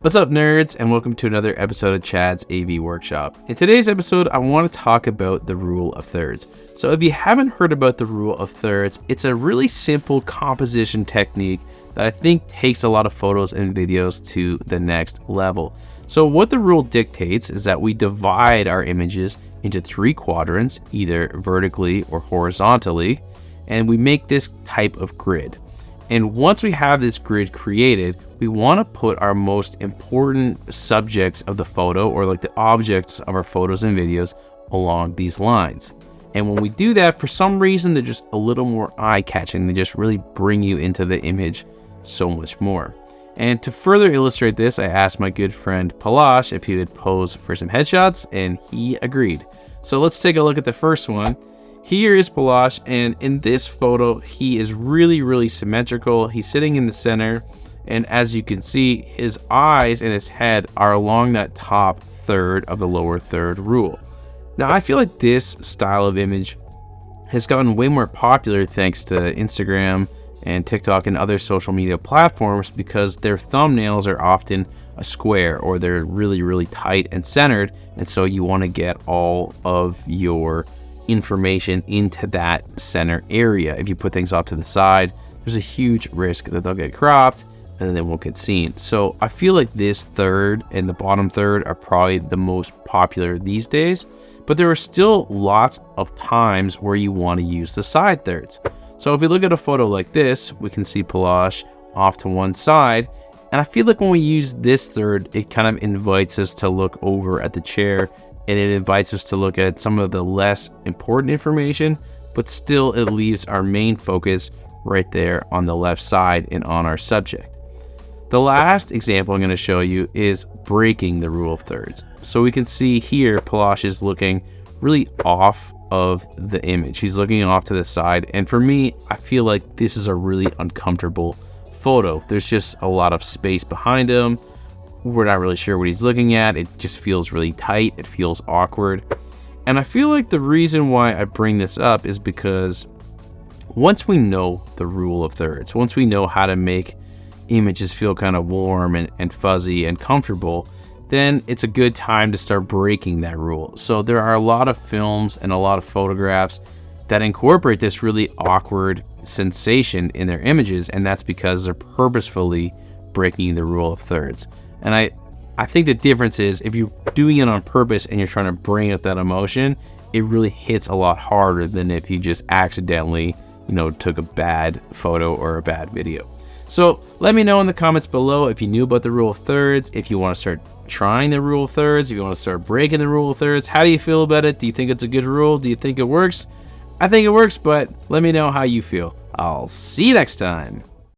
What's up, nerds, and welcome to another episode of Chad's AV Workshop. In today's episode, I want to talk about the rule of thirds. So if you haven't heard about the rule of thirds, it's a really simple composition technique that I think takes a lot of photos and videos to the next level. So what the rule dictates is that we divide our images into 3 quadrants, either vertically or horizontally, and we make this type of grid. And once we have this grid created, we want to put our most important subjects of the photo, or like the objects of our photos and videos, along these lines. And when we do that, for some reason, they're just a little more eye-catching. They just really bring you into the image so much more. And to further illustrate this, I asked my good friend Palash if he would pose for some headshots, and he agreed. So let's take a look at the first one. Here is Palash, and in this photo, he is really symmetrical. He's sitting in the center, and as you can see, his eyes and his head are along that top third of the lower third rule. Now, I feel like this style of image has gotten way more popular thanks to Instagram and TikTok and other social media platforms because their thumbnails are often a square, or they're really tight and centered, and so you want to get all of your information into that center area. If you put things off to the side, there's a huge risk that they'll get cropped and then they won't get seen. So I feel like this third and the bottom third are probably the most popular these days, but there are still lots of times where you want to use the side thirds. So if we look at a photo like this, we can see Palash off to one side, and I feel like when we use this third, it kind of invites us to look over at the chair, and it invites us to look at some of the less important information, but still it leaves our main focus right there on the left side and on our subject. The last example I'm going to show you is breaking the rule of thirds. So we can see here Palash is looking really off of the image. He's looking off to the side, and for me, I feel like this is a really uncomfortable photo. There's just a lot of space behind him. We're not really sure what he's looking at. It just feels really tight. It feels awkward. And I feel like the reason why I bring this up is because once we know the rule of thirds, once we know how to make images feel kind of warm and fuzzy and comfortable, then it's a good time to start breaking that rule. So there are a lot of films and a lot of photographs that incorporate this really awkward sensation in their images, and that's because they're purposefully breaking the rule of thirds. And I think the difference is if you're doing it on purpose and you're trying to bring out that emotion, it really hits a lot harder than if you just accidentally, took a bad photo or a bad video. So let me know in the comments below if you knew about the rule of thirds, if you want to start trying the rule of thirds, if you want to start breaking the rule of thirds. How do you feel about it? Do you think it's a good rule? Do you think it works? I think it works, but let me know how you feel. I'll see you next time.